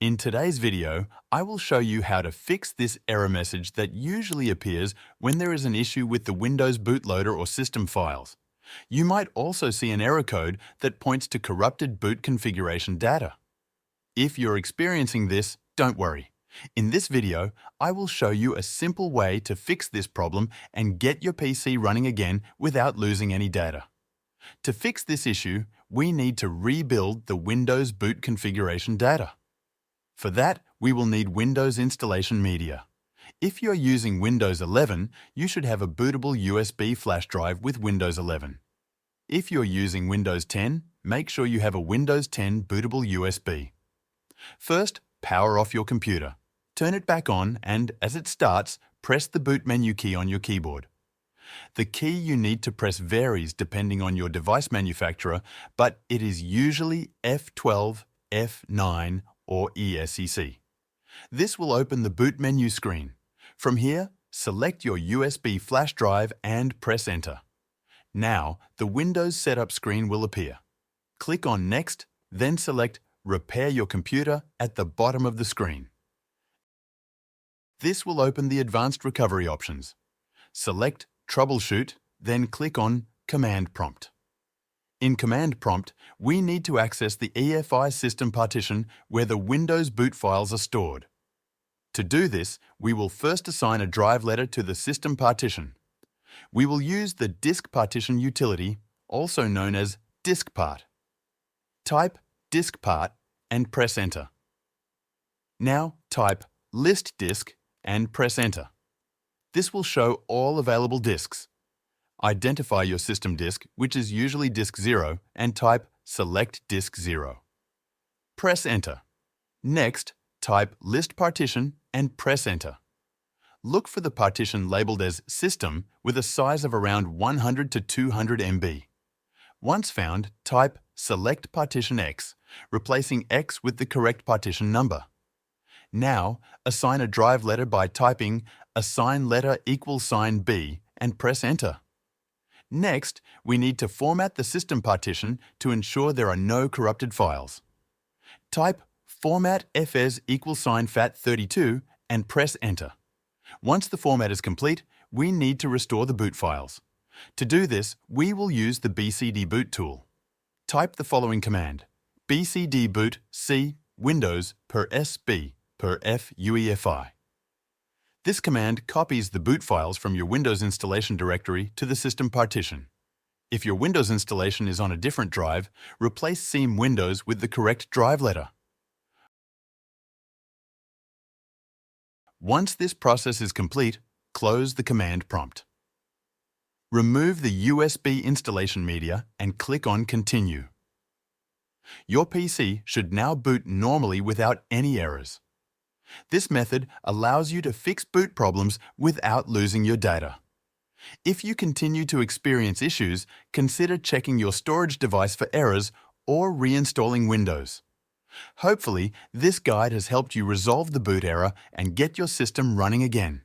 In today's video, I will show you how to fix this error message that usually appears when there is an issue with the Windows bootloader or system files. You might also see an error code that points to corrupted boot configuration data. If you're experiencing this, don't worry. In this video, I will show you a simple way to fix this problem and get your PC running again without losing any data. To fix this issue, we need to rebuild the Windows boot configuration data. For that, we will need Windows installation media. If you're using Windows 11, you should have a bootable USB flash drive with Windows 11. If you're using Windows 10, make sure you have a Windows 10 bootable USB. First, power off your computer. Turn it back on and, as it starts, press the boot menu key on your keyboard. The key you need to press varies depending on your device manufacturer, but it is usually F12, F9, or ESCC. This will open the boot menu screen. From here, select your USB flash drive and press Enter. Now, the Windows setup screen will appear. Click on Next, then select Repair your computer at the bottom of the screen. This will open the advanced recovery options. Select Troubleshoot, then click on Command Prompt. In Command Prompt, we need to access the EFI system partition where the Windows boot files are stored. To do this, we will first assign a drive letter to the system partition. We will use the disk partition utility, also known as Diskpart. Type Diskpart and press Enter. Now type list disk and press Enter. This will show all available disks. Identify your system disk, which is usually disk 0, and type Select Disk 0. Press Enter. Next, type List Partition and press Enter. Look for the partition labeled as System with a size of around 100 to 200 MB. Once found, type Select Partition X, replacing X with the correct partition number. Now, assign a drive letter by typing Assign letter = B and press Enter. Next, we need to format the system partition to ensure there are no corrupted files. Type Format FS = FAT32 and press Enter. Once the format is complete, we need to restore the boot files. To do this, we will use the BCDboot tool. Type the following command: BCDboot C Windows per SB per FUEFI. This command copies the boot files from your Windows installation directory to the system partition. If your Windows installation is on a different drive, replace Seam Windows with the correct drive letter. Once this process is complete, close the command prompt. Remove the USB installation media and click on Continue. Your PC should now boot normally without any errors. This method allows you to fix boot problems without losing your data. If you continue to experience issues, consider checking your storage device for errors or reinstalling Windows. Hopefully, this guide has helped you resolve the boot error and get your system running again.